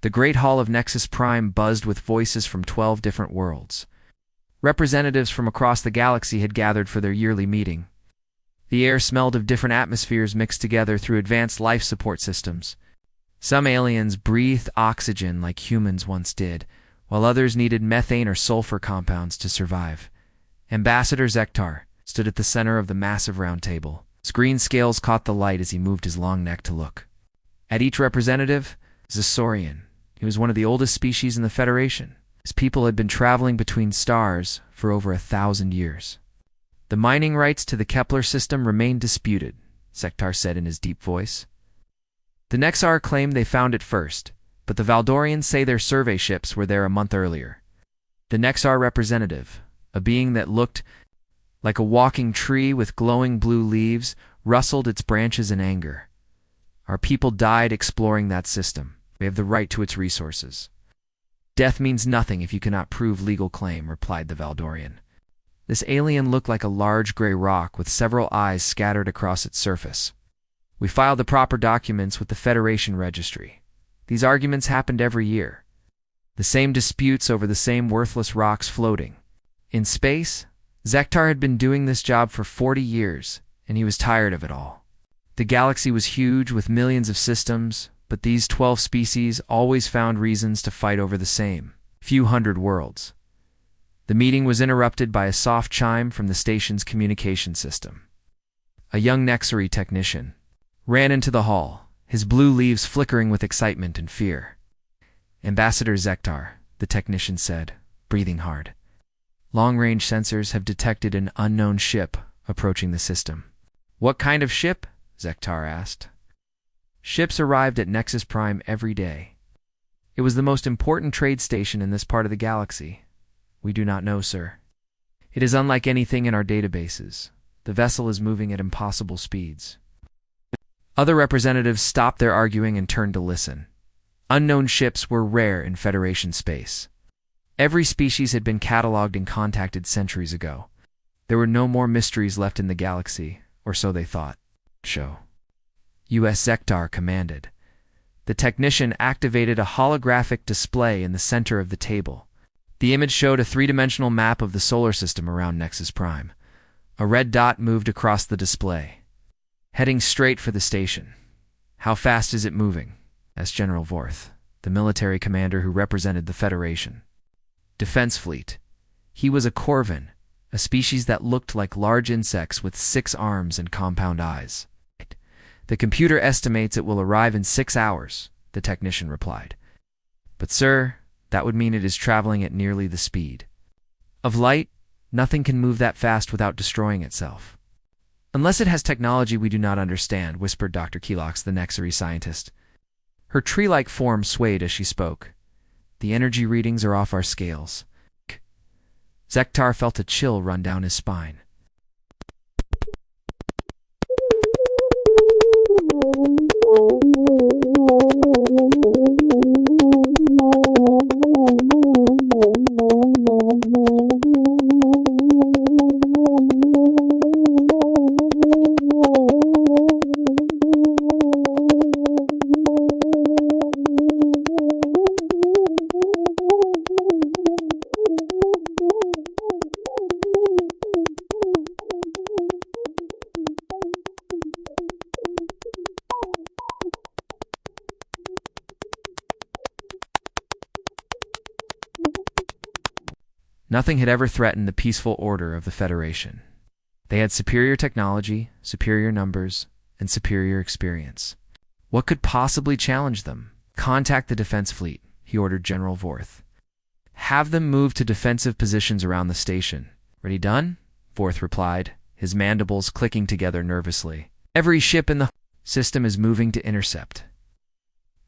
The great hall of Nexus Prime buzzed with voices from 12 different worlds. Representatives from across the galaxy had gathered for their yearly meeting. The air smelled of different atmospheres mixed together through advanced life support systems. Some aliens breathed oxygen like humans once did, while others needed methane or sulfur compounds to survive. Ambassador Zektar stood at the center of the massive round table. His green scales caught the light as he moved his long neck to look. At each representative, Zesorian. He was one of the oldest species in the Federation. His people had been traveling between stars for over 1,000 years. The mining rights to the Kepler system remained disputed, Zektar said in his deep voice. The Nexar claim they found it first, but the Valdorians say their survey ships were there a month earlier. The Nexar representative, a being that looked like a walking tree with glowing blue leaves, rustled its branches in anger. Our people died exploring that system. We have the right to its resources. Death means nothing if you cannot prove legal claim, replied the Valdorian. This alien looked like a large gray rock with several eyes scattered across its surface. We filed the proper documents with the Federation Registry. These arguments happened every year. The same disputes over the same worthless rocks floating. In space, Zektar had been doing this job for 40 years, and he was tired of it all. The galaxy was huge with millions of systems, but these 12 species always found reasons to fight over the same few hundred worlds. The meeting was interrupted by a soft chime from the station's communication system. A young Nexari technician ran into the hall, his blue leaves flickering with excitement and fear. Ambassador Zektar, the technician said, breathing hard. Long-range sensors have detected an unknown ship approaching the system. What kind of ship? Zektar asked. Ships arrived at Nexus Prime every day. It was the most important trade station in this part of the galaxy. We do not know, sir. It is unlike anything in our databases. The vessel is moving at impossible speeds. Other representatives stopped their arguing and turned to listen. Unknown ships were rare in Federation space. Every species had been cataloged and contacted centuries ago. There were no more mysteries left in the galaxy, or so they thought. Show. U.S. Zektar commanded. The technician activated a holographic display in the center of the table. The image showed a three-dimensional map of the solar system around Nexus Prime. A red dot moved across the display, heading straight for the station. How fast is it moving? Asked General Vorth, the military commander who represented the Federation. Defense fleet. He was a Corvin, a species that looked like large insects with 6 arms and compound eyes. The computer estimates it will arrive in 6 hours, the technician replied. But sir, that would mean it is traveling at nearly the speed of light. Nothing can move that fast without destroying itself. Unless it has technology we do not understand, whispered Dr. Kelox, the Nexari scientist. Her tree-like form swayed as she spoke. The energy readings are off our scales. Zektar felt a chill run down his spine. Nothing had ever threatened the peaceful order of the Federation. They had superior technology, superior numbers, and superior experience. What could possibly challenge them? Contact the defense fleet, he ordered General Vorth. Have them move to defensive positions around the station. Ready done? Vorth replied, his mandibles clicking together nervously. Every ship in the system is moving to intercept.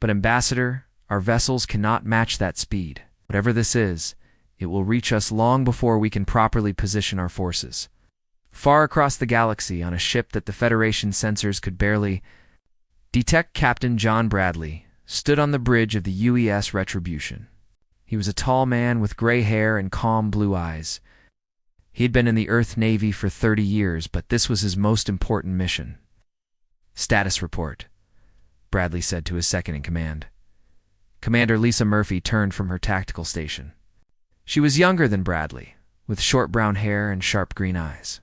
But Ambassador, our vessels cannot match that speed. Whatever this is, it will reach us long before we can properly position our forces. Far across the galaxy on a ship that the Federation sensors could barely detect, Captain John Bradley stood on the bridge of the UES Retribution. He was a tall man with gray hair and calm blue eyes. He'd been in the Earth Navy for 30 years, but this was his most important mission. Status report, Bradley said to his second-in-command. Commander Lisa Murphy turned from her tactical station. She was younger than Bradley, with short brown hair and sharp green eyes.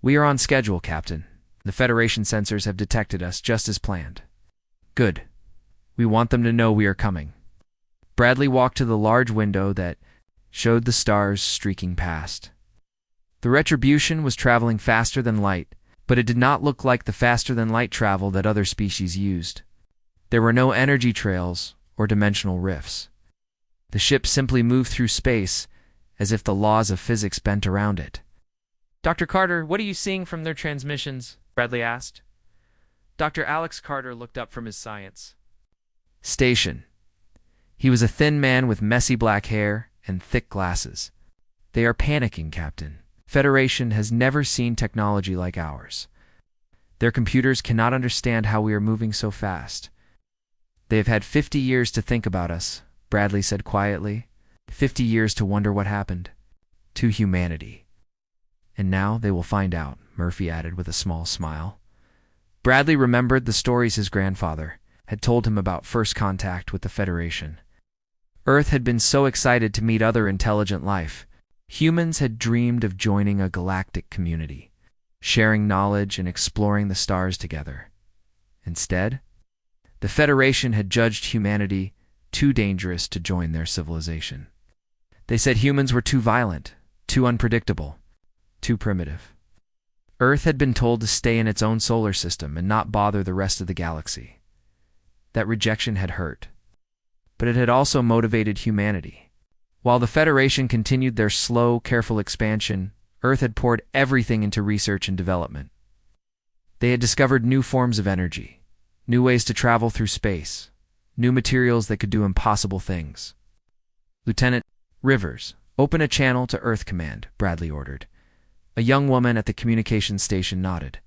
"We are on schedule, Captain. The Federation sensors have detected us just as planned." "Good. We want them to know we are coming." Bradley walked to the large window that showed the stars streaking past. The Retribution was traveling faster than light, but it did not look like the faster-than-light travel that other species used. There were no energy trails or dimensional rifts. The ship simply moved through space as if the laws of physics bent around it. "Dr. Carter, what are you seeing from their transmissions?" Bradley asked. Dr. Alex Carter looked up from his science station. He was a thin man with messy black hair and thick glasses. "They are panicking, Captain. Federation has never seen technology like ours. Their computers cannot understand how we are moving so fast. They have had 50 years to think about us," Bradley said quietly. 50 years to wonder what happened to humanity. "And now they will find out," Murphy added with a small smile. Bradley remembered the stories his grandfather had told him about first contact with the Federation. Earth had been so excited to meet other intelligent life. Humans had dreamed of joining a galactic community, sharing knowledge and exploring the stars together. Instead, the Federation had judged humanity too dangerous to join their civilization. They said humans were too violent, too unpredictable, too primitive. Earth had been told to stay in its own solar system and not bother the rest of the galaxy. That rejection had hurt, but it had also motivated humanity. While the Federation continued their slow, careful expansion, Earth had poured everything into research and development. They had discovered new forms of energy, new ways to travel through space, new materials that could do impossible things. "Lieutenant Rivers, open a channel to Earth Command," Bradley ordered. A young woman at the communications station nodded.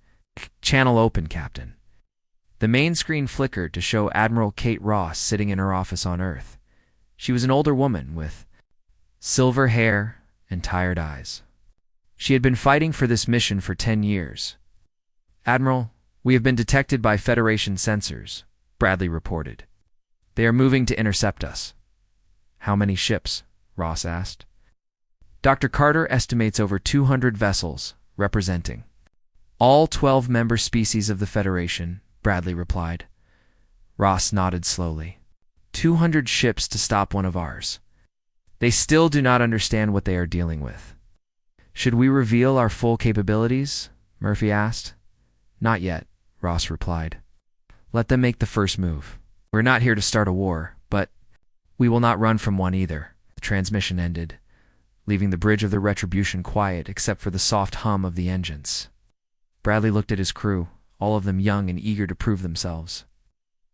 "Channel open, Captain." The main screen flickered to show Admiral Kate Ross sitting in her office on Earth. She was an older woman with silver hair and tired eyes. She had been fighting for this mission for 10 years. "Admiral, we have been detected by Federation sensors," Bradley reported. "They are moving to intercept us." "How many ships?" Ross asked. "Dr. Carter estimates over 200 vessels, representing all 12 member species of the Federation," Bradley replied. Ross nodded slowly. 200 ships to stop one of ours. They still do not understand what they are dealing with. "Should we reveal our full capabilities?" Murphy asked. "Not yet," Ross replied. "Let them make the first move. We're not here to start a war, but we will not run from one either." The transmission ended, leaving the bridge of the Retribution quiet except for the soft hum of the engines. Bradley looked at his crew, all of them young and eager to prove themselves.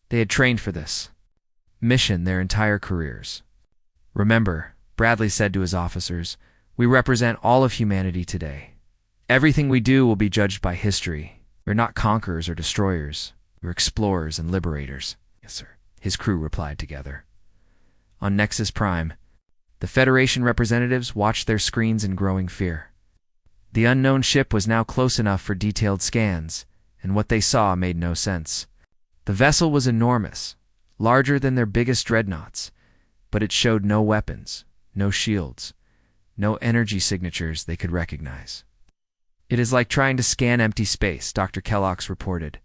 They had trained for this mission their entire careers. "Remember," Bradley said to his officers, "we represent all of humanity today. Everything we do will be judged by history. We're not conquerors or destroyers. We're explorers and liberators." "Yes, sir," his crew replied together. On Nexus Prime, the Federation representatives watched their screens in growing fear. The unknown ship was now close enough for detailed scans, and what they saw made no sense. The vessel was enormous, larger than their biggest dreadnoughts, but it showed no weapons, no shields, no energy signatures they could recognize. "It is like trying to scan empty space," Dr. Kellogg's reported.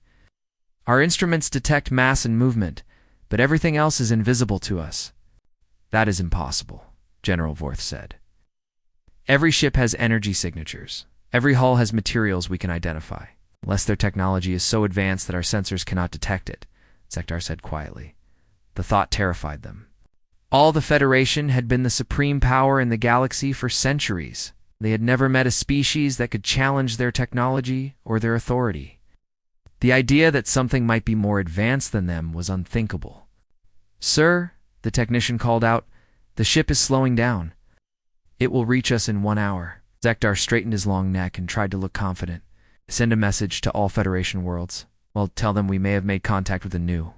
"Our instruments detect mass and movement, but everything else is invisible to us." "That is impossible," General Vorth said. "Every ship has energy signatures. Every hull has materials we can identify, unless their technology is so advanced that our sensors cannot detect it," Sektar said quietly. The thought terrified them. All the Federation had been the supreme power in the galaxy for centuries. They had never met a species that could challenge their technology or their authority. The idea that something might be more advanced than them was unthinkable. "Sir," the technician called out, "the ship is slowing down. It will reach us in 1 hour." Sektar straightened his long neck and tried to look confident. "Send a message to all Federation worlds. Well, tell them we may have made contact with a new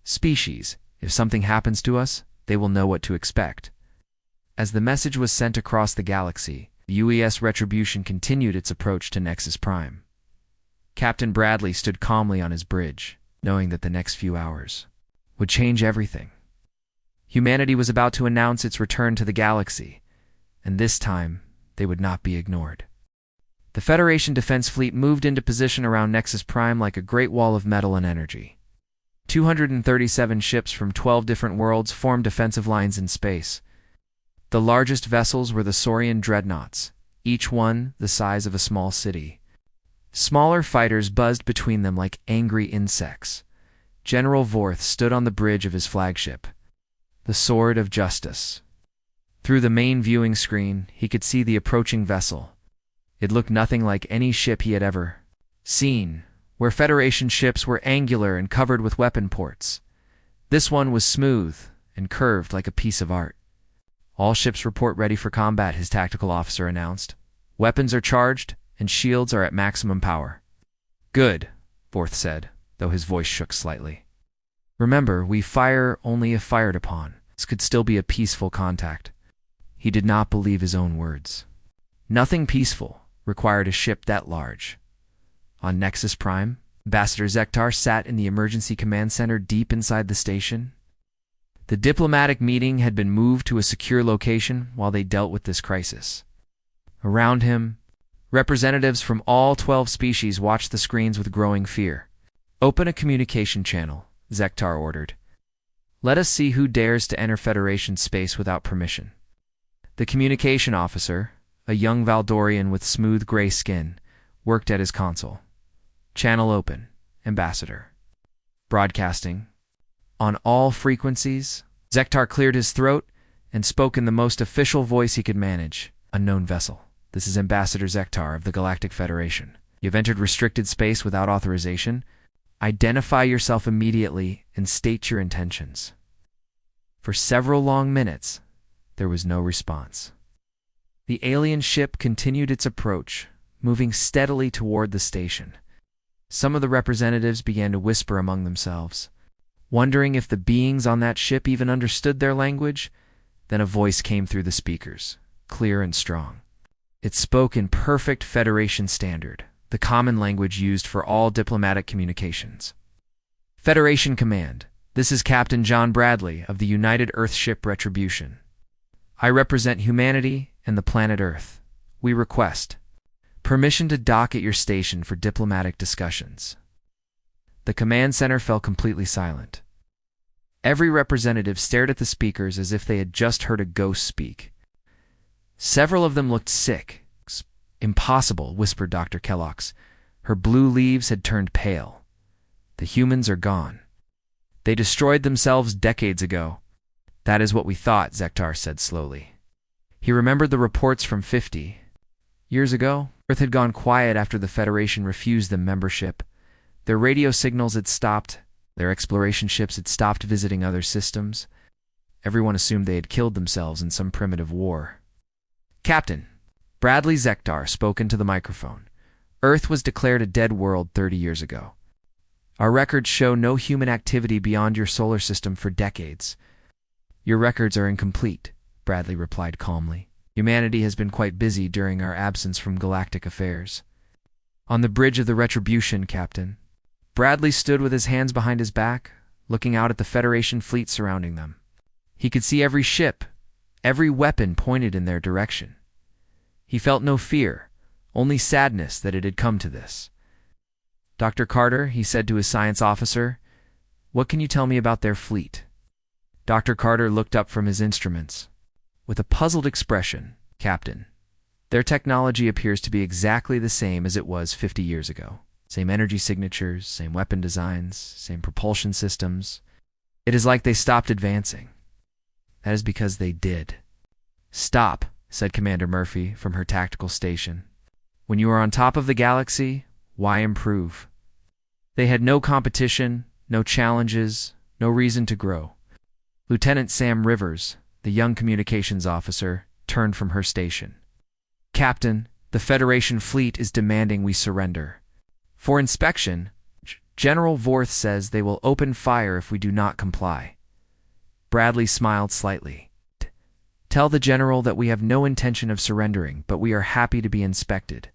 species. If something happens to us, they will know what to expect." As the message was sent across the galaxy, the UES Retribution continued its approach to Nexus Prime. Captain Bradley stood calmly on his bridge, knowing that the next few hours would change everything. Humanity was about to announce its return to the galaxy, and this time they would not be ignored. The Federation Defense Fleet moved into position around Nexus Prime like a great wall of metal and energy. 237 ships from 12 different worlds formed defensive lines in space. The largest vessels were the Saurian dreadnoughts, each one the size of a small city. Smaller fighters buzzed between them like angry insects. General Vorth stood on the bridge of his flagship, the Sword of Justice. Through the main viewing screen, he could see the approaching vessel. It looked nothing like any ship he had ever seen, where Federation ships were angular and covered with weapon ports. This one was smooth and curved like a piece of art. "All ships report ready for combat," his tactical officer announced. "Weapons are charged, and shields are at maximum power." "Good," Vorth said, though his voice shook slightly. "Remember, we fire only if fired upon. This could still be a peaceful contact." He did not believe his own words. Nothing peaceful required a ship that large. On Nexus Prime, Ambassador Zektar sat in the emergency command center deep inside the station. The diplomatic meeting had been moved to a secure location while they dealt with this crisis. Around him, representatives from all 12 species watched the screens with growing fear. "Open a communication channel," Zektar ordered. "Let us see who dares to enter Federation space without permission." The communication officer, a young Valdorian with smooth gray skin, worked at his console. "Channel open, Ambassador." "Broadcasting. On all frequencies." Zektar cleared his throat and spoke in the most official voice he could manage. "Unknown vessel. This is Ambassador Zektar of the Galactic Federation. You have entered restricted space without authorization. Identify yourself immediately and state your intentions." For several long minutes, there was no response. The alien ship continued its approach, moving steadily toward the station. Some of the representatives began to whisper among themselves, wondering if the beings on that ship even understood their language. Then a voice came through the speakers, clear and strong. It spoke in perfect Federation standard, the common language used for all diplomatic communications. "Federation Command, this is Captain John Bradley of the United Earthship Retribution. I represent humanity and the planet Earth. We request permission to dock at your station for diplomatic discussions." The command center fell completely silent. Every representative stared at the speakers as if they had just heard a ghost speak. Several of them looked sick. "Impossible," whispered Dr. Kellogg's. Her blue leaves had turned pale. "The humans are gone. They destroyed themselves decades ago." "That is what we thought," Zektar said slowly. He remembered the reports from 50 years ago. Earth had gone quiet after the Federation refused them membership. Their radio signals had stopped. Their exploration ships had stopped visiting other systems. Everyone assumed they had killed themselves in some primitive war. "Captain," Bradley Zektar spoke into the microphone, "Earth was declared a dead world 30 years ago. Our records show no human activity beyond your solar system for decades." "Your records are incomplete," Bradley replied calmly. "Humanity has been quite busy during our absence from galactic affairs." "On the bridge of the Retribution, Captain." Bradley stood with his hands behind his back, looking out at the Federation fleet surrounding them. He could see every ship, every weapon pointed in their direction. He felt no fear, only sadness that it had come to this. "Dr. Carter," he said to his science officer, "what can you tell me about their fleet?" Dr. Carter looked up from his instruments. With a puzzled expression, "Captain, their technology appears to be exactly the same as it was 50 years ago. Same energy signatures, same weapon designs, same propulsion systems. It is like they stopped advancing." "That is because they did." "Stop," said Commander Murphy from her tactical station. "When you are on top of the galaxy, why improve?" They had no competition, no challenges, no reason to grow. Lieutenant Sam Rivers, the young communications officer, turned from her station. "Captain, the Federation fleet is demanding we surrender. For inspection, General Vorth says they will open fire if we do not comply." Bradley smiled slightly. "Tell the General that we have no intention of surrendering, but we are happy to be inspected.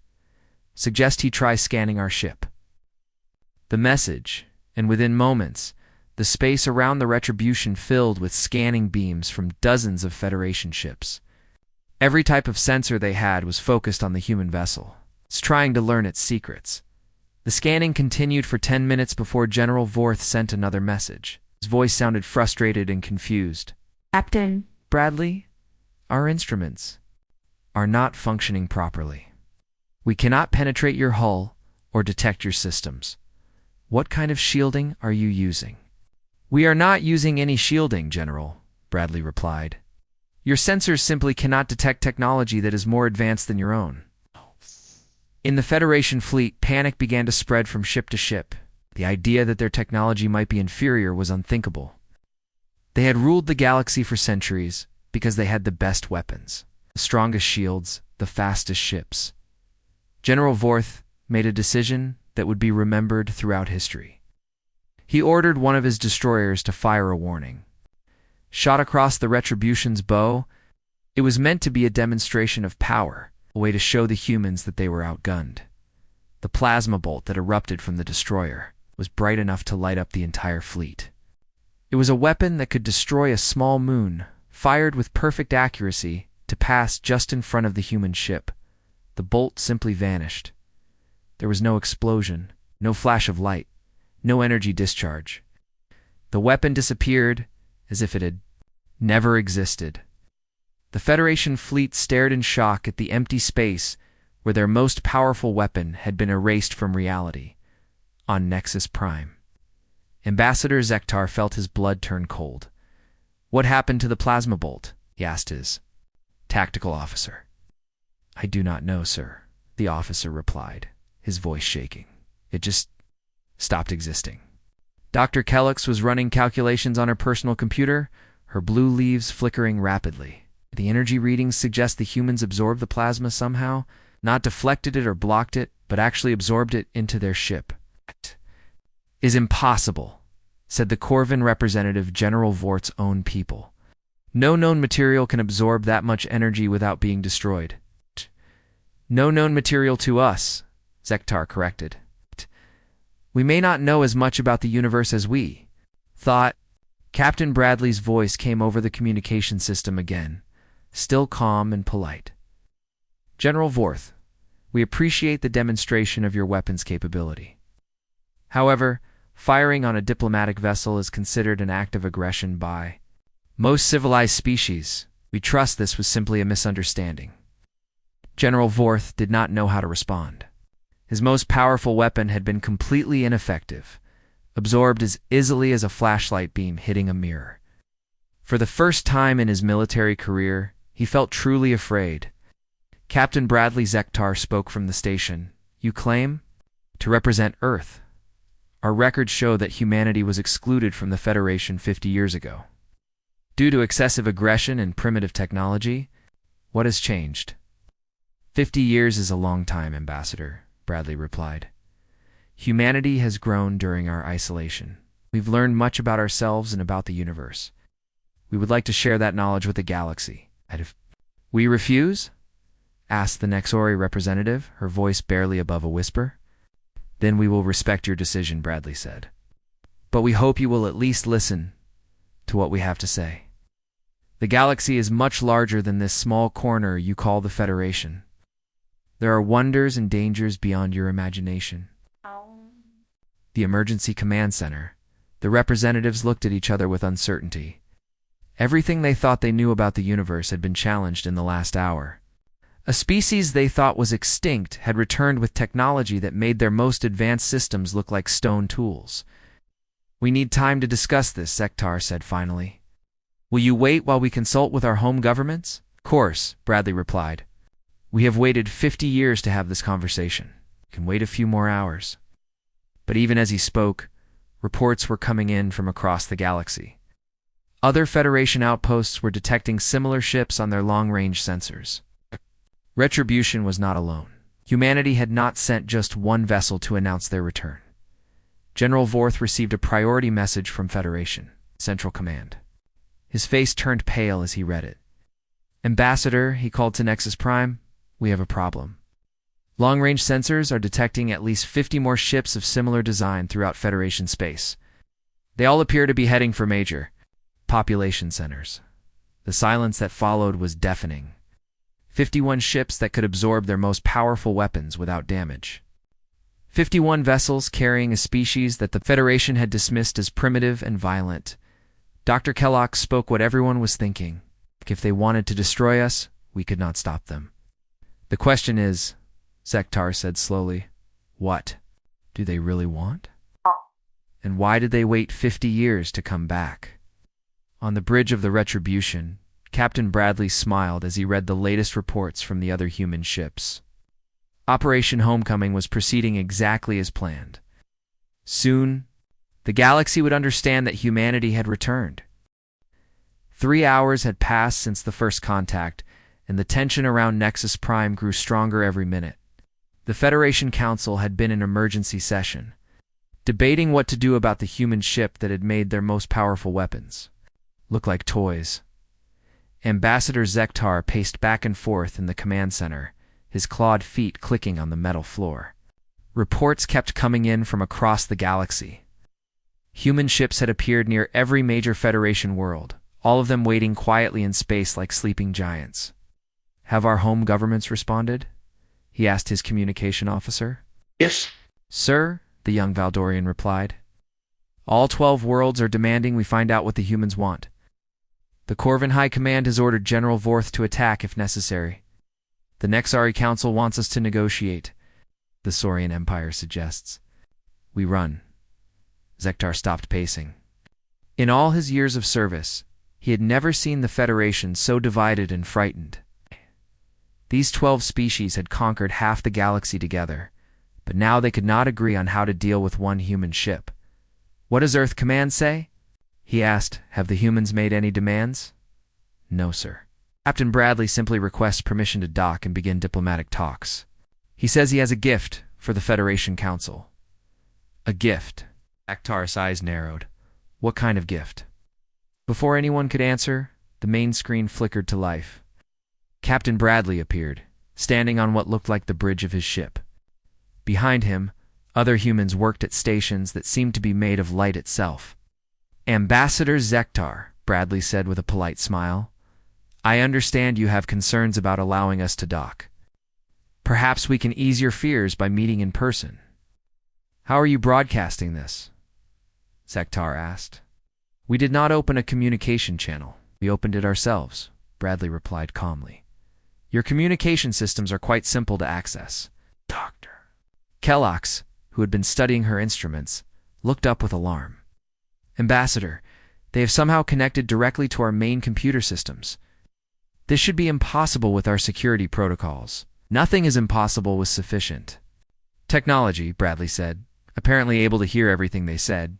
Suggest he try scanning our ship." The message, and within moments, the space around the Retribution filled with scanning beams from dozens of Federation ships. Every type of sensor they had was focused on the human vessel. It's trying to learn its secrets. The scanning continued for 10 minutes before General Vorth sent another message. His voice sounded frustrated and confused. Captain Bradley, our instruments are not functioning properly. We cannot penetrate your hull or detect your systems. What kind of shielding are you using? We are not using any shielding, General, Bradley replied. Your sensors simply cannot detect technology that is more advanced than your own. In the Federation fleet, panic began to spread from ship to ship. The idea that their technology might be inferior was unthinkable. They had ruled the galaxy for centuries because they had the best weapons, the strongest shields, the fastest ships. General Vorth made a decision that would be remembered throughout history. He ordered one of his destroyers to fire a warning. Shot across the Retribution's bow, it was meant to be a demonstration of power, a way to show the humans that they were outgunned. The plasma bolt that erupted from the destroyer was bright enough to light up the entire fleet. It was a weapon that could destroy a small moon, fired with perfect accuracy to pass just in front of the human ship. The bolt simply vanished. There was no explosion, no flash of light, no energy discharge. The weapon disappeared as if it had never existed. The Federation fleet stared in shock at the empty space where their most powerful weapon had been erased from reality, on Nexus Prime. Ambassador Zektar felt his blood turn cold. What happened to the plasma bolt? He asked his tactical officer. I do not know, sir, the officer replied, his voice shaking. It just stopped existing. Dr. Kellux was running calculations on her personal computer, her blue leaves flickering rapidly. The energy readings suggest the humans absorbed the plasma somehow, not deflected it or blocked it, but actually absorbed it into their ship. That is impossible, said the Corvin representative, General Vorth's own people. No known material can absorb that much energy without being destroyed. No known material to us, Zektar corrected. We may not know as much about the universe as we thought. Captain Bradley's voice came over the communication system again, still calm and polite. General Vorth, we appreciate the demonstration of your weapons capability. However, firing on a diplomatic vessel is considered an act of aggression by most civilized species. We trust this was simply a misunderstanding. General Vorth did not know how to respond. His most powerful weapon had been completely ineffective, absorbed as easily as a flashlight beam hitting a mirror. For the first time in his military career, he felt truly afraid. Captain Bradley Zektar spoke from the station. You claim to represent Earth. Our records show that humanity was excluded from the Federation 50 years ago. Due to excessive aggression and primitive technology, what has changed? 50 years is a long time, Ambassador, Bradley replied. Humanity has grown during our isolation. We've learned much about ourselves and about the universe. We would like to share that knowledge with the galaxy. We refuse? Asked the Nexori representative, her voice barely above a whisper. Then we will respect your decision, Bradley said. But we hope you will at least listen to what we have to say. The galaxy is much larger than this small corner you call the Federation. There are wonders and dangers beyond your imagination. The Emergency Command Center. The representatives looked at each other with uncertainty. Everything they thought they knew about the universe had been challenged in the last hour. A species they thought was extinct had returned with technology that made their most advanced systems look like stone tools. We need time to discuss this, Zektar said finally. Will you wait while we consult with our home governments? Of course, Bradley replied. We have waited 50 years to have this conversation. We can wait a few more hours. But even as he spoke, reports were coming in from across the galaxy. Other Federation outposts were detecting similar ships on their long-range sensors. Retribution was not alone. Humanity had not sent just one vessel to announce their return. General Vorth received a priority message from Federation Central Command. His face turned pale as he read it. Ambassador, he called to Nexus Prime, we have a problem. Long-range sensors are detecting at least 50 more ships of similar design throughout Federation space. They all appear to be heading for major population centers. The silence that followed was deafening. 51 ships that could absorb their most powerful weapons without damage. 51 vessels carrying a species that the Federation had dismissed as primitive and violent. Dr. Kellogg spoke what everyone was thinking. If they wanted to destroy us, we could not stop them. The question is, Zektar said slowly, what do they really want? And why did they wait 50 years to come back? On the bridge of the Retribution, Captain Bradley smiled as he read the latest reports from the other human ships. Operation Homecoming was proceeding exactly as planned. Soon, the galaxy would understand that humanity had returned. 3 hours had passed since the first contact, and the tension around Nexus Prime grew stronger every minute. The Federation Council had been in emergency session, debating what to do about the human ship that had made their most powerful weapons look like toys. Ambassador Zektar paced back and forth in the command center, his clawed feet clicking on the metal floor. Reports kept coming in from across the galaxy. Human ships had appeared near every major Federation world, all of them waiting quietly in space like sleeping giants. Have our home governments responded? He asked his communication officer. Yes. Sir, the young Valdorian replied. All 12 worlds are demanding we find out what the humans want. The Corvin High Command has ordered General Vorth to attack if necessary. The Nexari Council wants us to negotiate, the Saurian Empire suggests. We run. Zektar stopped pacing. In all his years of service, he had never seen the Federation so divided and frightened. These 12 species had conquered half the galaxy together, but now they could not agree on how to deal with one human ship. What does Earth Command say? He asked. Have the humans made any demands? No, sir. Captain Bradley simply requests permission to dock and begin diplomatic talks. He says he has a gift for the Federation Council. A gift. Akhtar's eyes narrowed. What kind of gift? Before anyone could answer, the main screen flickered to life. Captain Bradley appeared, standing on what looked like the bridge of his ship. Behind him, other humans worked at stations that seemed to be made of light itself. Ambassador Zektar, Bradley said with a polite smile, I understand you have concerns about allowing us to dock. Perhaps we can ease your fears by meeting in person. How are you broadcasting this? Zektar asked. We did not open a communication channel. We opened it ourselves, Bradley replied calmly. Your communication systems are quite simple to access. Doctor. Kellogg, who had been studying her instruments, looked up with alarm. Ambassador, they have somehow connected directly to our main computer systems. This should be impossible with our security protocols. Nothing is impossible with sufficient technology, Bradley said, apparently able to hear everything they said.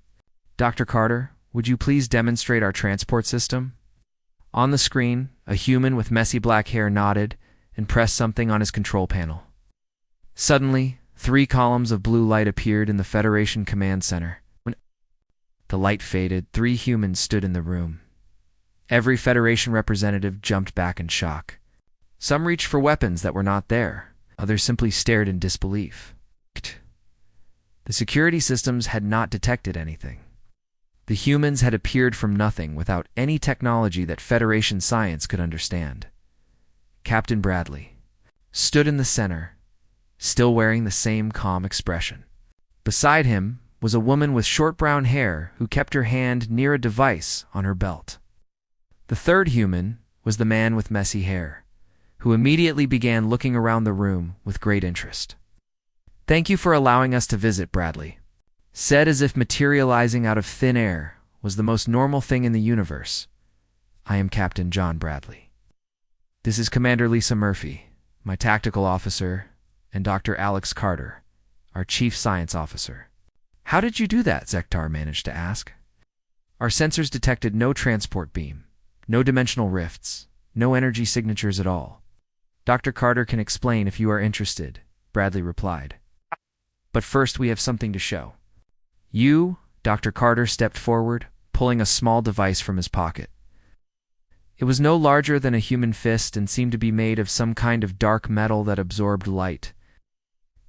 Dr. Carter, would you please demonstrate our transport system? On the screen, a human with messy black hair nodded and pressed something on his control panel. Suddenly, 3 columns of blue light appeared in the Federation Command Center. When the light faded, 3 humans stood in the room. Every Federation representative jumped back in shock. Some reached for weapons that were not there. Others simply stared in disbelief. The security systems had not detected anything. The humans had appeared from nothing without any technology that Federation science could understand. Captain Bradley stood in the center, still wearing the same calm expression. Beside him was a woman with short brown hair who kept her hand near a device on her belt. The third human was the man with messy hair, who immediately began looking around the room with great interest. Thank you for allowing us to visit, Bradley said, as if materializing out of thin air was the most normal thing in the universe. I am Captain John Bradley. This is Commander Lisa Murphy, my tactical officer, and Dr. Alex Carter, our chief science officer. How did you do that? Zektar managed to ask. Our sensors detected no transport beam, no dimensional rifts, no energy signatures at all. Dr. Carter can explain if you are interested, Bradley replied. But first we have something to show. You, Dr. Carter stepped forward, pulling a small device from his pocket. It was no larger than a human fist and seemed to be made of some kind of dark metal that absorbed light.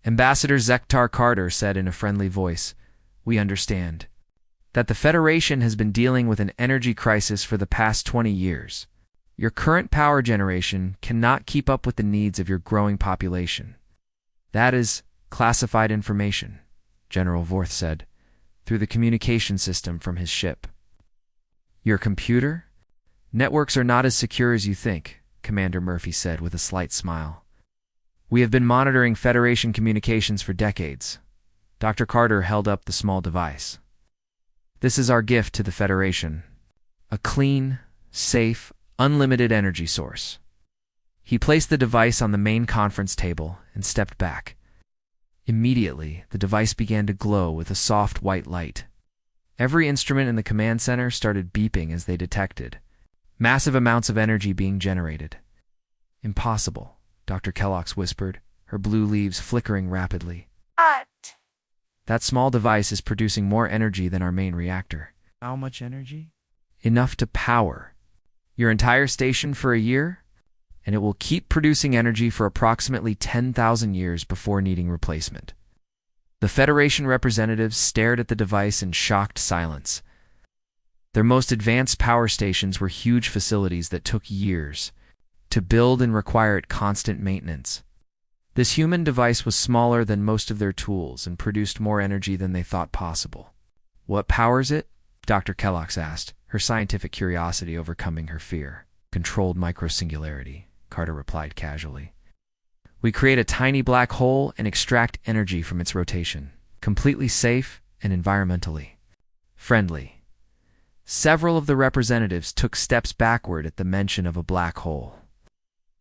Ambassador Zektar Carter said in a friendly voice, We understand. that the Federation has been dealing with an energy crisis for the past 20 years. Your current power generation cannot keep up with the needs of your growing population. That is classified information, General Vorth said, through the communication system from his ship. Your computer? Networks are not as secure as you think, Commander Murphy said with a slight smile. We have been monitoring Federation communications for decades. Dr. Carter held up the small device. This is our gift to the Federation. A clean, safe, unlimited energy source. He placed the device on the main conference table and stepped back. Immediately, the device began to glow with a soft white light. Every instrument in the command center started beeping as they detected massive amounts of energy being generated. Impossible, Dr. Kellogg's whispered, her blue leaves flickering rapidly. What? That small device is producing more energy than our main reactor. How much energy? Enough to power your entire station for a year, and it will keep producing energy for approximately 10,000 years before needing replacement. The Federation representatives stared at the device in shocked silence. Their most advanced power stations were huge facilities that took years to build and required constant maintenance. This human device was smaller than most of their tools and produced more energy than they thought possible. What powers it? Dr. Kellogg's asked, her scientific curiosity overcoming her fear. Controlled microsingularity, Carter replied casually. We create a tiny black hole and extract energy from its rotation, completely safe and environmentally friendly. Several of the representatives took steps backward at the mention of a black hole.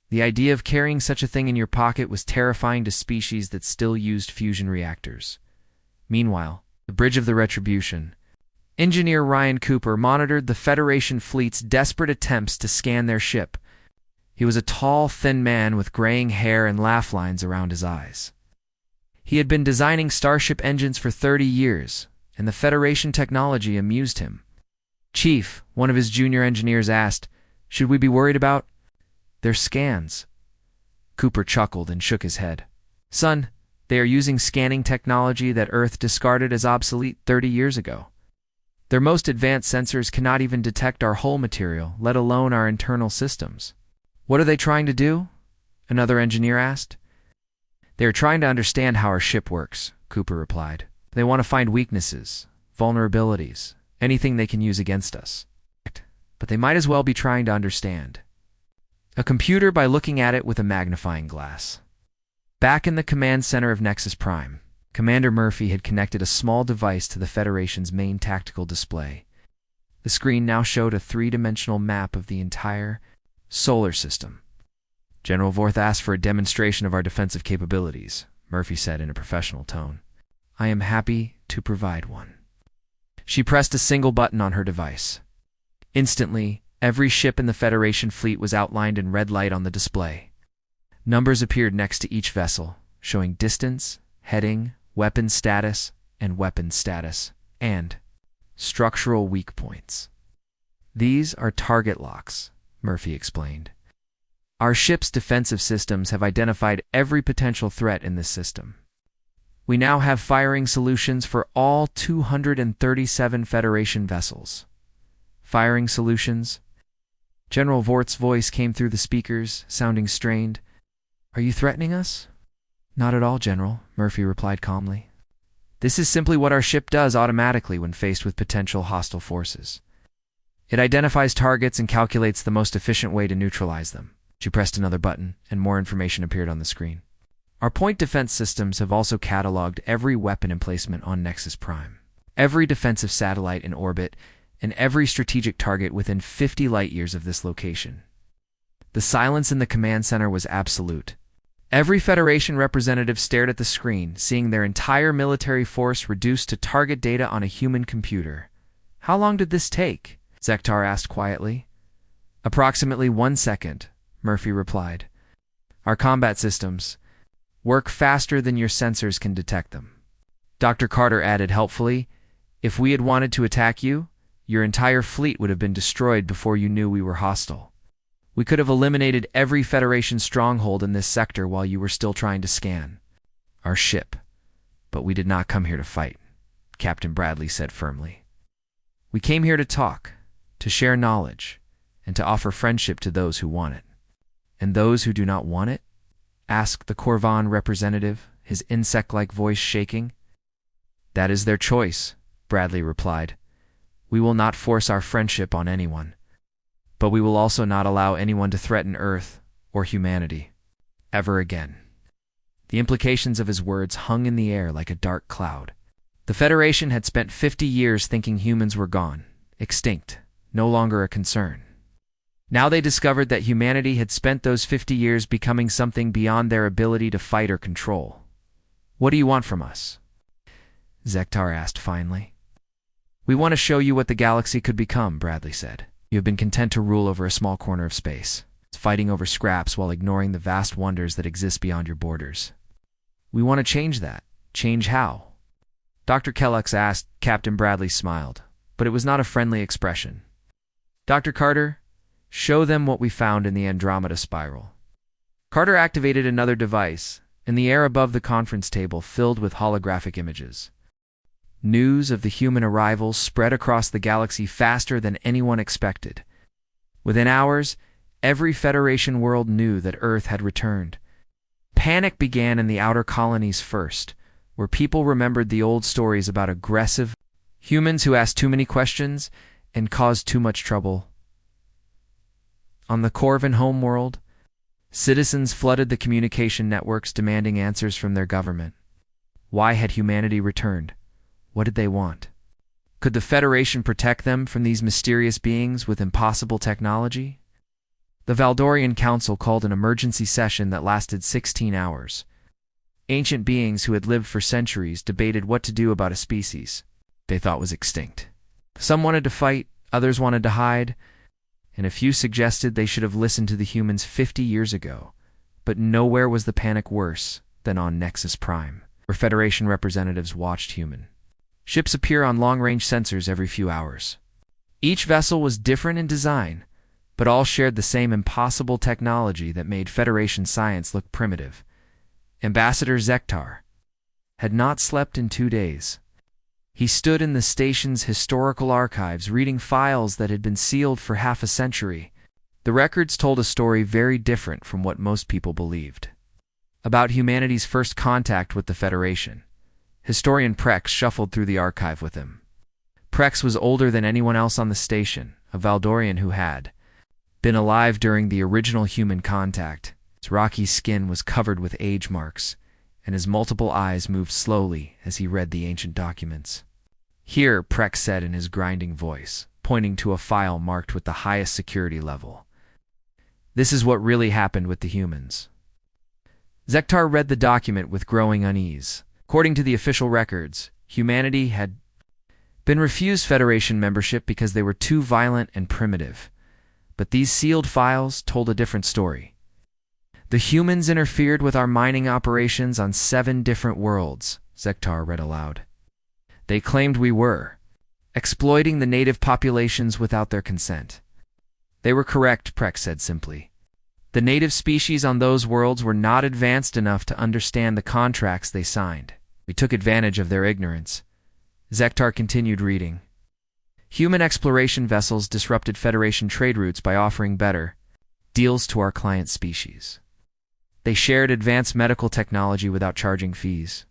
The idea of carrying such a thing in your pocket was terrifying to species that still used fusion reactors. Meanwhile, the Bridge of the Retribution, Engineer Ryan Cooper monitored the Federation fleet's desperate attempts to scan their ship. He was a tall, thin man with graying hair and laugh lines around his eyes. He had been designing starship engines for 30 years, and the Federation technology amused him. Chief, one of his junior engineers asked, should we be worried about their scans? Cooper chuckled and shook his head. Son, they are using scanning technology that Earth discarded as obsolete 30 years ago. Their most advanced sensors cannot even detect our hull material, let alone our internal systems. What are they trying to do? Another engineer asked. They are trying to understand how our ship works, Cooper replied. They want to find weaknesses, vulnerabilities, anything they can use against us. But they might as well be trying to understand a computer by looking at it with a magnifying glass. Back in the command center of Nexus Prime, Commander Murphy had connected a small device to the Federation's main tactical display. The screen now showed a three-dimensional map of the entire solar system. General Vorth asked for a demonstration of our defensive capabilities, Murphy said in a professional tone. I am happy to provide one. She pressed a single button on her device. Instantly, every ship in the Federation fleet was outlined in red light on the display. Numbers appeared next to each vessel, showing distance, heading, weapon status, and structural weak points. These are target locks, Murphy explained. Our ship's defensive systems have identified every potential threat in this system. We now have firing solutions for all 237 Federation vessels. Firing solutions? General Vorth's voice came through the speakers, sounding strained. Are you threatening us? Not at all, General, Murphy replied calmly. This is simply what our ship does automatically when faced with potential hostile forces. It identifies targets and calculates the most efficient way to neutralize them. She pressed another button, and more information appeared on the screen. Our point defense systems have also cataloged every weapon emplacement on Nexus Prime, every defensive satellite in orbit, and every strategic target within 50 light-years of this location. The silence in the command center was absolute. Every Federation representative stared at the screen, seeing their entire military force reduced to target data on a human computer. How long did this take? Zektar asked quietly. Approximately 1 second, Murphy replied. Our combat systems work faster than your sensors can detect them. Dr. Carter added helpfully, if we had wanted to attack you, your entire fleet would have been destroyed before you knew we were hostile. We could have eliminated every Federation stronghold in this sector while you were still trying to scan our ship. But we did not come here to fight, Captain Bradley said firmly. We came here to talk, to share knowledge, and to offer friendship to those who want it. And those who do not want it? Asked the Corvan representative, his insect-like voice shaking. That is their choice, Bradley replied. We will not force our friendship on anyone, but we will also not allow anyone to threaten Earth or humanity ever again. The implications of his words hung in the air like a dark cloud. The Federation had spent 50 years thinking humans were gone, extinct, no longer a concern. Now they discovered that humanity had spent those 50 years becoming something beyond their ability to fight or control. What do you want from us? Zektar asked finally. We want to show you what the galaxy could become, Bradley said. You have been content to rule over a small corner of space, fighting over scraps while ignoring the vast wonders that exist beyond your borders. We want to change that. Change how? Dr. Kellux asked. Captain Bradley smiled, but it was not a friendly expression. Dr. Carter, show them what we found in the Andromeda Spiral. Carter activated another device, and the air above the conference table filled with holographic images. News of the human arrivals spread across the galaxy faster than anyone expected. Within hours, every Federation world knew that Earth had returned. Panic began in the outer colonies first, where people remembered the old stories about aggressive humans who asked too many questions and caused too much trouble. On the Corvan homeworld, citizens flooded the communication networks demanding answers from their government. Why had humanity returned? What did they want? Could the Federation protect them from these mysterious beings with impossible technology? The Valdorian Council called an emergency session that lasted 16 hours. Ancient beings who had lived for centuries debated what to do about a species they thought was extinct. Some wanted to fight, others wanted to hide, and a few suggested they should have listened to the humans 50 years ago. But nowhere was the panic worse than on Nexus Prime, where Federation representatives watched human ships appear on long-range sensors every few hours. Each vessel was different in design, but all shared the same impossible technology that made Federation science look primitive. Ambassador Zektar had not slept in 2 days. He stood in the station's historical archives reading files that had been sealed for half a century. The records told a story very different from what most people believed. About humanity's first contact with the Federation. Historian Prex shuffled through the archive with him. Prex was older than anyone else on the station, a Valdorian who had been alive during the original human contact. His rocky skin was covered with age marks, and his multiple eyes moved slowly as he read the ancient documents. Here, Prex said in his grinding voice, pointing to a file marked with the highest security level. This is what really happened with the humans. Zektar read the document with growing unease. According to the official records, humanity had been refused Federation membership because they were too violent and primitive. But these sealed files told a different story. The humans interfered with our mining operations on 7 different worlds, Zektar read aloud. They claimed we were exploiting the native populations without their consent. They were correct, Prex said simply. The native species on those worlds were not advanced enough to understand the contracts they signed. We took advantage of their ignorance. Zektar continued reading. Human exploration vessels disrupted Federation trade routes by offering better deals to our client species. They shared advanced medical technology without charging fees.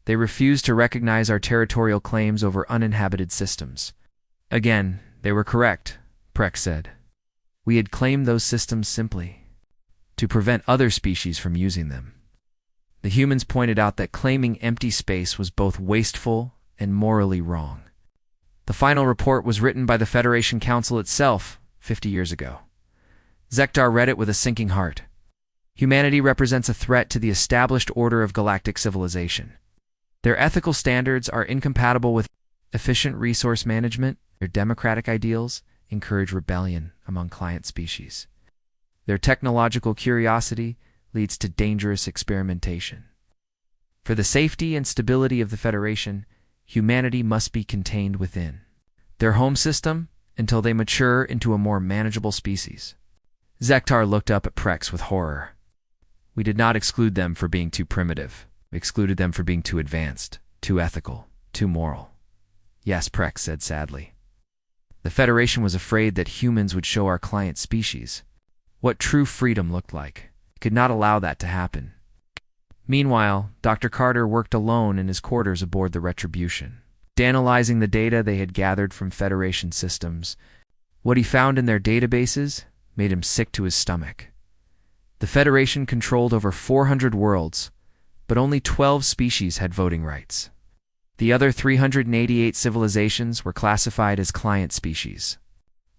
They refused to recognize our territorial claims over uninhabited systems. Again, they were correct, Prex said. We had claimed those systems simply to prevent other species from using them. The humans pointed out that claiming empty space was both wasteful and morally wrong. The final report was written by the Federation Council itself 50 years ago. Zektar read it with a sinking heart. Humanity represents a threat to the established order of galactic civilization. Their ethical standards are incompatible with efficient resource management. Their democratic ideals encourage rebellion among client species. Their technological curiosity leads to dangerous experimentation. For the safety and stability of the Federation, humanity must be contained within their home system until they mature into a more manageable species. Zektar looked up at Prex with horror. We did not exclude them for being too primitive. We excluded them for being too advanced, too ethical, too moral. Yes, Prex said sadly. The Federation was afraid that humans would show our client species what true freedom looked like. It could not allow that to happen. Meanwhile, Dr. Carter worked alone in his quarters aboard the Retribution, analyzing the data they had gathered from Federation systems. What he found in their databases made him sick to his stomach. The Federation controlled over 400 worlds, but only 12 species had voting rights. The other 388 civilizations were classified as client species,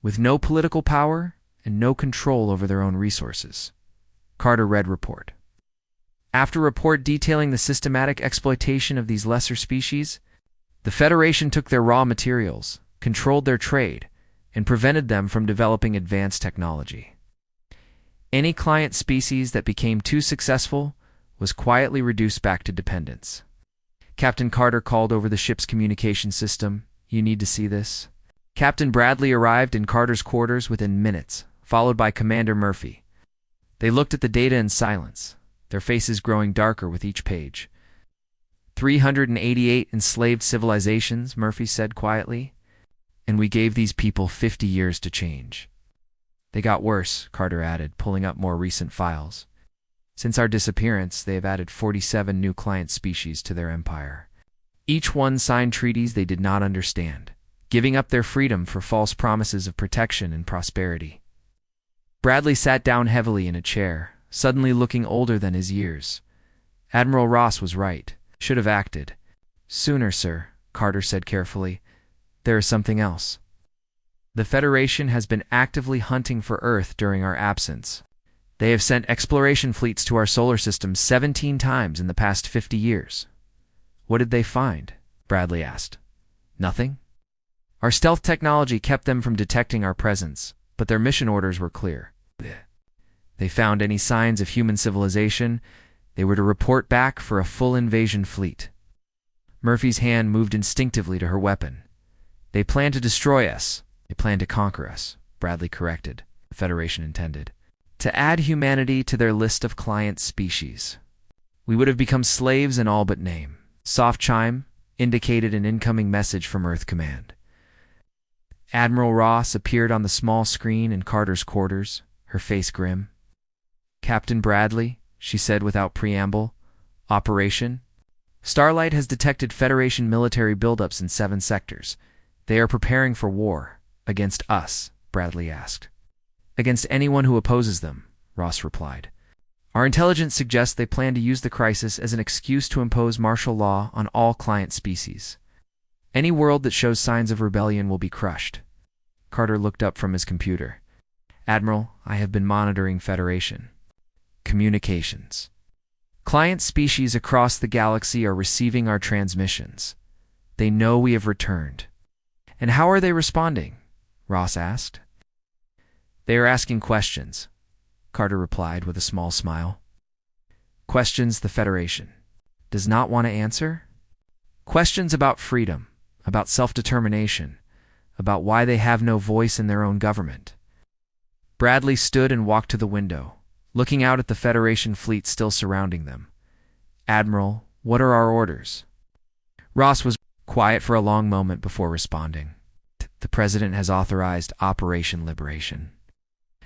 with no political power and no control over their own resources. Carter read report after report detailing the systematic exploitation of these lesser species. The Federation took their raw materials, controlled their trade, and prevented them from developing advanced technology. Any client species that became too successful was quietly reduced back to dependence. Captain Carter called over the ship's communication system. "You need to see this." Captain Bradley arrived in Carter's quarters within minutes, followed by Commander Murphy. They looked at the data in silence, their faces growing darker with each page. 388 enslaved civilizations, Murphy said quietly, and we gave these people 50 years to change. They got worse, Carter added, pulling up more recent files. Since our disappearance, they have added 47 new client species to their empire. Each one signed treaties they did not understand, giving up their freedom for false promises of protection and prosperity. Bradley sat down heavily in a chair, suddenly looking older than his years. Admiral Ross was right. Should have acted sooner, sir, Carter said carefully. There is something else. The Federation has been actively hunting for Earth during our absence. They have sent exploration fleets to our solar system 17 times in the past 50 years. What did they find? Bradley asked. Nothing. Our stealth technology kept them from detecting our presence, but their mission orders were clear. They found any signs of human civilization, they were to report back for a full invasion fleet. Murphy's hand moved instinctively to her weapon. They plan to destroy us. They plan to conquer us, Bradley corrected. The Federation intended to add humanity to their list of client species. We would have become slaves in all but name. Soft chime indicated an incoming message from Earth Command. Admiral Ross appeared on the small screen in Carter's quarters, her face grim. Captain Bradley, she said without preamble, Operation. Starlight has detected Federation military buildups in 7 sectors. They are preparing for war. Against us, Bradley asked. Against anyone who opposes them, Ross replied. Our intelligence suggests they plan to use the crisis as an excuse to impose martial law on all client species. Any world that shows signs of rebellion will be crushed. Carter looked up from his computer. Admiral, I have been monitoring Federation communications. Client species across the galaxy are receiving our transmissions. They know we have returned. And how are they responding? Ross asked. They are asking questions, Carter replied with a small smile. Questions the Federation does not want to answer? Questions about freedom, about self-determination, about why they have no voice in their own government. Bradley stood and walked to the window, looking out at the Federation fleet still surrounding them. Admiral, what are our orders? Ross was quiet for a long moment before responding. The President has authorized Operation Liberation.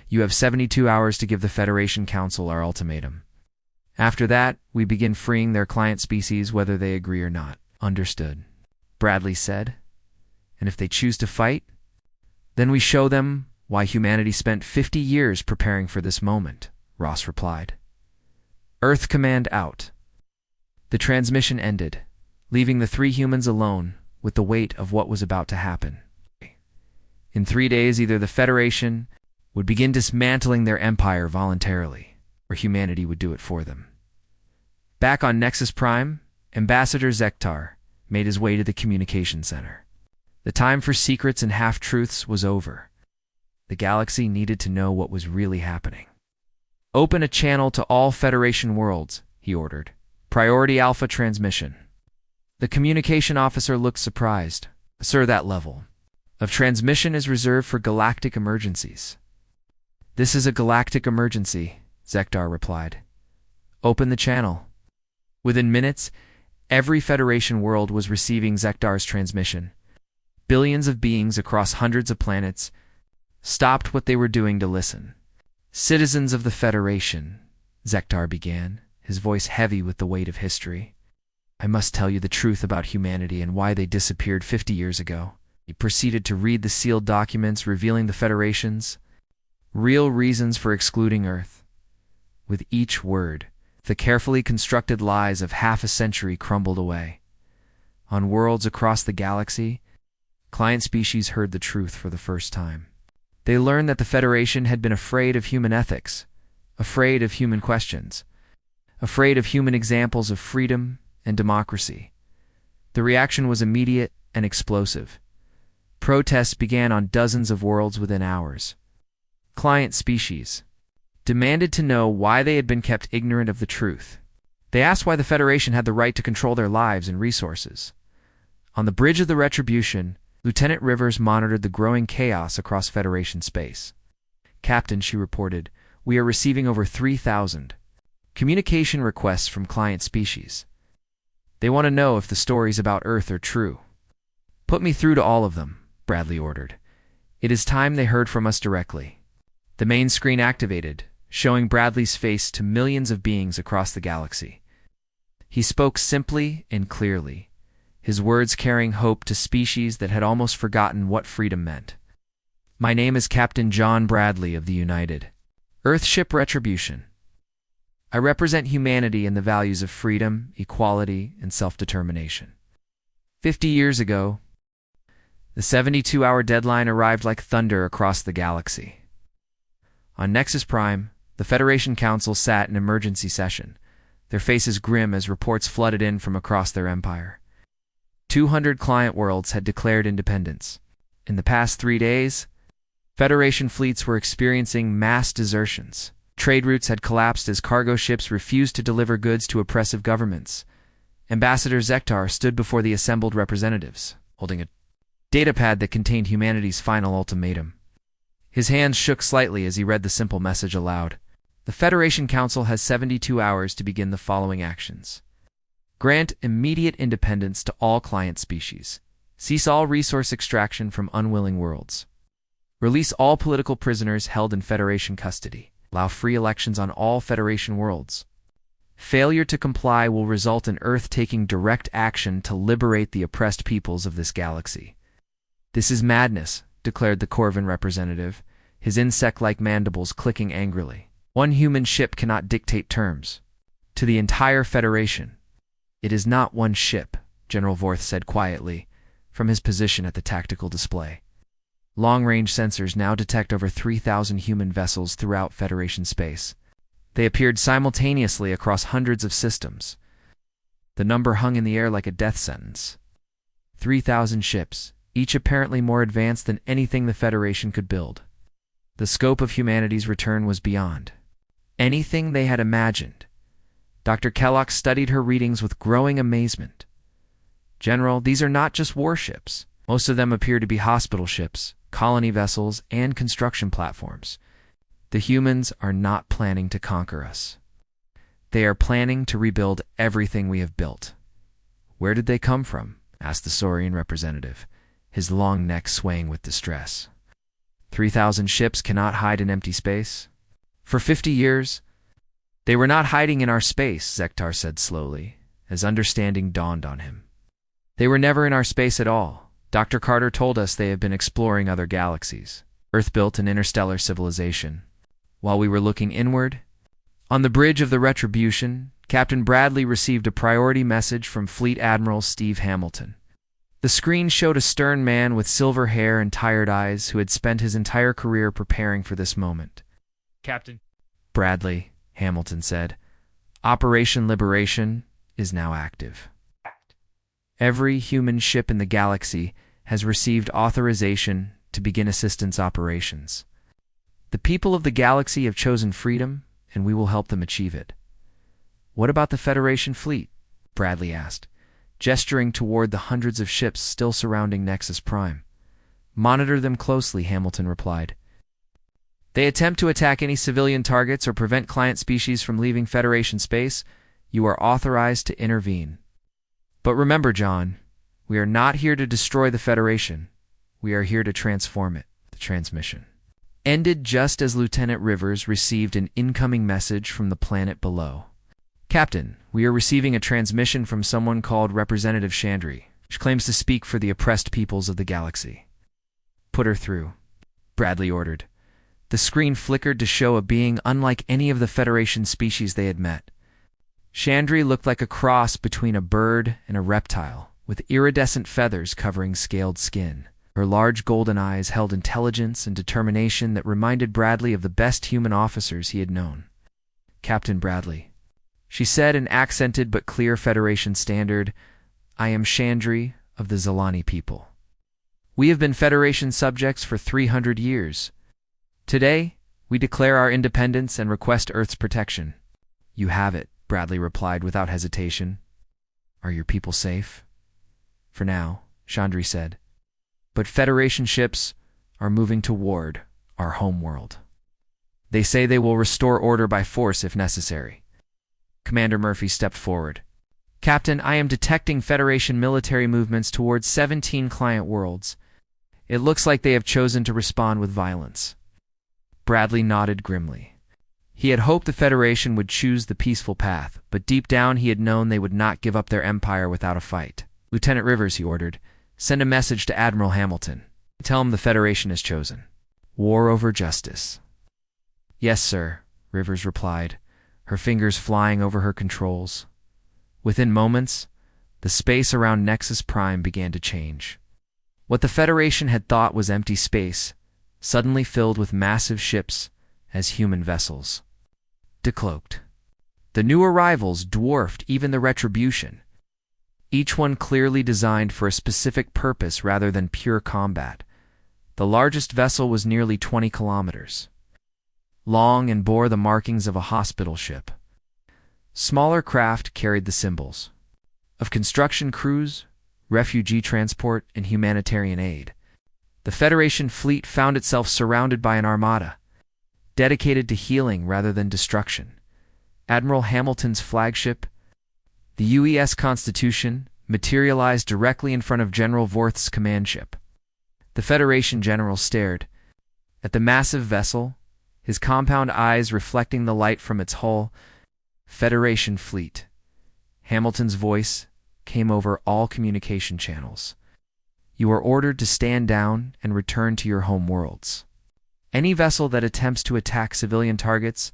You have 72 hours to give the Federation Council our ultimatum. After that, we begin freeing their client species whether they agree or not. Understood, Bradley said. And if they choose to fight, then we show them why humanity spent 50 years preparing for this moment, Ross replied. Earth Command out. The transmission ended, leaving the 3 humans alone with the weight of what was about to happen. In 3 days, either the Federation would begin dismantling their empire voluntarily, or humanity would do it for them. Back on Nexus Prime, Ambassador Zektar made his way to the communication center. The time for secrets and half-truths was over. The galaxy needed to know what was really happening. Open a channel to all Federation worlds, he ordered. Priority Alpha transmission. The communication officer looked surprised. Sir, that level of transmission is reserved for galactic emergencies. This is a galactic emergency, Zektar replied. Open the channel. Within minutes, every Federation world was receiving Zektar's transmission. Billions of beings across hundreds of planets stopped what they were doing to listen. "Citizens of the Federation," Zektar began, his voice heavy with the weight of history. "I must tell you the truth about humanity and why they disappeared 50 years ago." He proceeded to read the sealed documents revealing the Federation's real reasons for excluding Earth. With each word, the carefully constructed lies of half a century crumbled away. On worlds across the galaxy, client species heard the truth for the first time. They learned that the Federation had been afraid of human ethics, afraid of human questions, afraid of human examples of freedom and democracy. The reaction was immediate and explosive. Protests began on dozens of worlds within hours. Client species demanded to know why they had been kept ignorant of the truth. They asked why the Federation had the right to control their lives and resources. On the bridge of the Retribution, Lieutenant Rivers monitored the growing chaos across Federation space. "Captain," she reported, "we are receiving over 3,000 communication requests from client species. They want to know if the stories about Earth are true." "Put me through to all of them," Bradley ordered. "It is time they heard from us directly." The main screen activated, showing Bradley's face to millions of beings across the galaxy. He spoke simply and clearly, his words carrying hope to species that had almost forgotten what freedom meant. "My name is Captain John Bradley of the United Earthship Retribution. I represent humanity and the values of freedom, equality, and self-determination. 50 years ago, the 72-hour deadline arrived like thunder across the galaxy. On Nexus Prime, the Federation Council sat in emergency session, their faces grim as reports flooded in from across their empire. 200 client worlds had declared independence. In the past 3 days, Federation fleets were experiencing mass desertions. Trade routes had collapsed as cargo ships refused to deliver goods to oppressive governments. Ambassador Zektar stood before the assembled representatives, holding a datapad that contained humanity's final ultimatum. His hands shook slightly as he read the simple message aloud. "The Federation Council has 72 hours to begin the following actions. Grant immediate independence to all client species. Cease all resource extraction from unwilling worlds. Release all political prisoners held in Federation custody. Allow free elections on all Federation worlds. Failure to comply will result in Earth taking direct action to liberate the oppressed peoples of this galaxy." "This is madness," declared the Corvin representative, his insect-like mandibles clicking angrily. "One human ship cannot dictate terms to the entire Federation." "It is not one ship," General Vorth said quietly, from his position at the tactical display. Long-range sensors now detect over 3,000 human vessels throughout Federation space. They appeared simultaneously across hundreds of systems. The number hung in the air like a death sentence. 3,000 ships, each apparently more advanced than anything the Federation could build. The scope of humanity's return was beyond anything they had imagined. Dr. Kellogg studied her readings with growing amazement. "General, these are not just warships. Most of them appear to be hospital ships, colony vessels, and construction platforms. The humans are not planning to conquer us. They are planning to rebuild everything we have built." "Where did they come from?" asked the Saurian representative, his long neck swaying with distress. 3,000 ships cannot hide in empty space. For 50 years, they were not hiding in our space, Zektar said slowly, as understanding dawned on him. They were never in our space at all. Dr. Carter told us they have been exploring other galaxies. Earth built an interstellar civilization. While we were looking inward, on the bridge of the Retribution, Captain Bradley received a priority message from Fleet Admiral Steve Hamilton. The screen showed a stern man with silver hair and tired eyes who had spent his entire career preparing for this moment. "Captain Bradley," Hamilton said, "Operation Liberation is now active. Every human ship in the galaxy has received authorization to begin assistance operations. The people of the galaxy have chosen freedom, and we will help them achieve it." "What about the Federation fleet?" Bradley asked, gesturing toward the hundreds of ships still surrounding Nexus Prime. "Monitor them closely," Hamilton replied. "They attempt to attack any civilian targets or prevent client species from leaving Federation space. You are authorized to intervene. But remember, John, we are not here to destroy the Federation. We are here to transform it. The transmission ended just as Lieutenant Rivers received an incoming message from the planet below. Captain, we are receiving a transmission from someone called Representative Chandri. She claims to speak for the oppressed peoples of the galaxy. Put her through, Bradley ordered. The screen flickered to show a being unlike any of the Federation species they had met. Chandri looked like a cross between a bird and a reptile, with iridescent feathers covering scaled skin. Her large golden eyes held intelligence and determination that reminded Bradley of the best human officers he had known. Captain Bradley, she said in accented but clear Federation standard, I am Chandri of the Zilani people. We have been Federation subjects for 300 years. Today, we declare our independence and request Earth's protection. You have it, Bradley replied without hesitation. Are your people safe? For now, Chandri said. But Federation ships are moving toward our homeworld. They say they will restore order by force if necessary. Commander Murphy stepped forward. Captain, I am detecting Federation military movements towards 17 client worlds. It looks like they have chosen to respond with violence. Bradley nodded grimly. He had hoped the Federation would choose the peaceful path, but deep down he had known they would not give up their empire without a fight. Lieutenant Rivers, he ordered, send a message to Admiral Hamilton. Tell him the Federation has chosen war over justice. Yes, sir, Rivers replied, her fingers flying over her controls. Within moments, the space around Nexus Prime began to change. What the Federation had thought was empty space suddenly filled with massive ships as human vessels. Decloaked. The new arrivals dwarfed even the Retribution, each one clearly designed for a specific purpose rather than pure combat. The largest vessel was nearly 20 kilometers long and bore the markings of a hospital ship. Smaller craft carried the symbols of construction crews, refugee transport, and humanitarian aid. The Federation fleet found itself surrounded by an armada, dedicated to healing rather than destruction. Admiral Hamilton's flagship, the UES Constitution, materialized directly in front of General Vorth's command ship. The Federation general stared at the massive vessel, his compound eyes reflecting the light from its hull. Federation fleet. Hamilton's voice came over all communication channels. You are ordered to stand down and return to your home worlds. Any vessel that attempts to attack civilian targets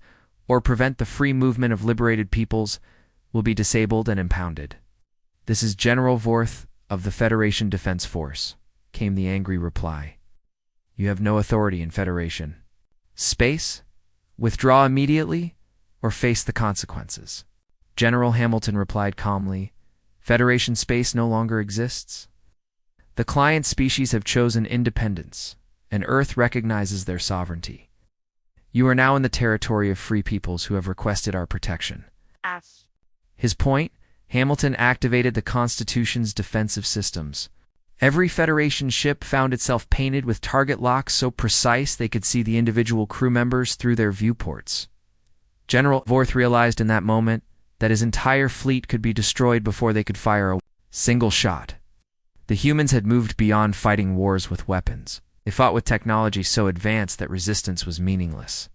or prevent the free movement of liberated peoples will be disabled and impounded. This is General Vorth of the Federation Defense Force, came the angry reply. You have no authority in Federation. Space? Withdraw immediately or face the consequences. General Hamilton replied calmly, Federation space no longer exists. The client species have chosen independence, and Earth recognizes their sovereignty. You are now in the territory of free peoples who have requested our protection. His point, Hamilton activated the Constitution's defensive systems. Every Federation ship found itself painted with target locks so precise they could see the individual crew members through their viewports. General Vorth realized in that moment that his entire fleet could be destroyed before they could fire a single shot. The humans had moved beyond fighting wars with weapons. They fought with technology so advanced that resistance was meaningless.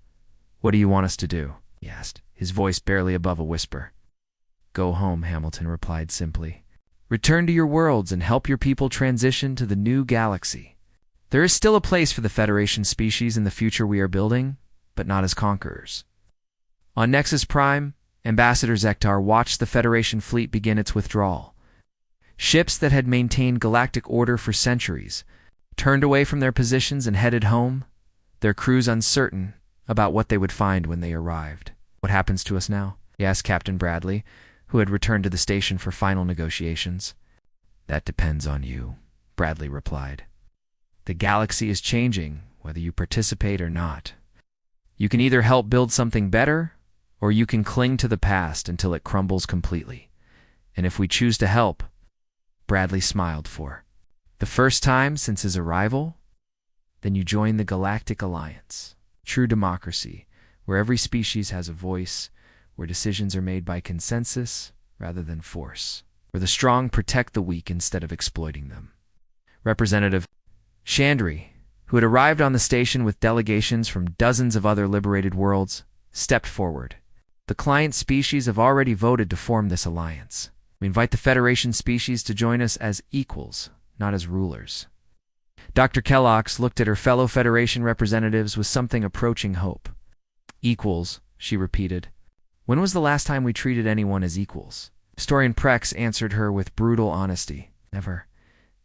What do you want us to do? He asked, his voice barely above a whisper. Go home, Hamilton replied simply. Return to your worlds and help your people transition to the new galaxy. There is still a place for the Federation species in the future we are building, but not as conquerors. On Nexus Prime, Ambassador Zektar watched the Federation fleet begin its withdrawal. Ships that had maintained galactic order for centuries turned away from their positions and headed home, their crews uncertain about what they would find when they arrived. What happens to us now? He asked Captain Bradley, who had returned to the station for final negotiations. That depends on you, Bradley replied. The galaxy is changing, whether you participate or not. You can either help build something better, or you can cling to the past until it crumbles completely. And if we choose to help, Bradley smiled for the first time since his arrival, then you join the Galactic Alliance. True democracy, where every species has a voice, where decisions are made by consensus rather than force, where the strong protect the weak instead of exploiting them. Representative, Chandri, who had arrived on the station with delegations from dozens of other liberated worlds, stepped forward. The client species have already voted to form this alliance. We invite the Federation species to join us as equals, not as rulers. Dr. Kellogg's looked at her fellow Federation representatives with something approaching hope. Equals, she repeated. When was the last time we treated anyone as equals? Historian Prex answered her with brutal honesty. Never.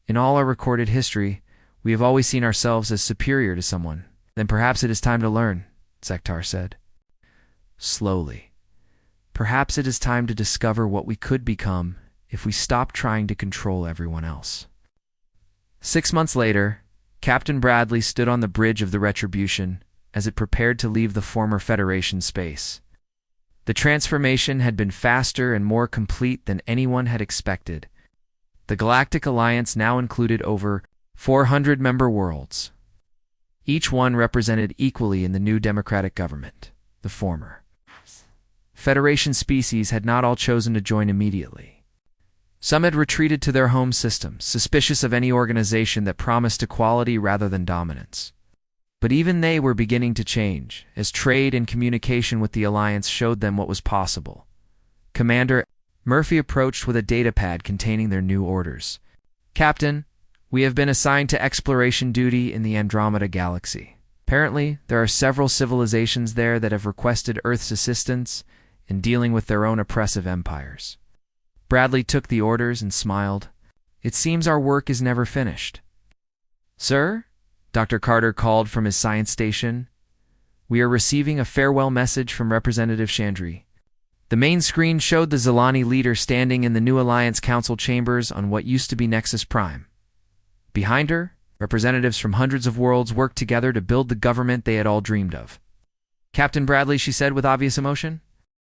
In all our recorded history, we have always seen ourselves as superior to someone. Then perhaps it is time to learn, Sektar said. Slowly. Perhaps it is time to discover what we could become if we stop trying to control everyone else. 6 months later, Captain Bradley stood on the bridge of the Retribution as it prepared to leave the former Federation space. The transformation had been faster and more complete than anyone had expected. The Galactic Alliance now included over 400 member worlds. Each one represented equally in the new democratic government, the former. Federation species had not all chosen to join immediately. Some had retreated to their home systems, suspicious of any organization that promised equality rather than dominance. But even they were beginning to change, as trade and communication with the Alliance showed them what was possible. Commander Murphy approached with a datapad containing their new orders. Captain, we have been assigned to exploration duty in the Andromeda Galaxy. Apparently, there are several civilizations there that have requested Earth's assistance in dealing with their own oppressive empires. Bradley took the orders and smiled. It seems our work is never finished. Sir? Dr. Carter called from his science station. We are receiving a farewell message from Representative Chandri. The main screen showed the Zilani leader standing in the new Alliance Council chambers on what used to be Nexus Prime. Behind her, representatives from hundreds of worlds worked together to build the government they had all dreamed of. Captain Bradley, she said with obvious emotion,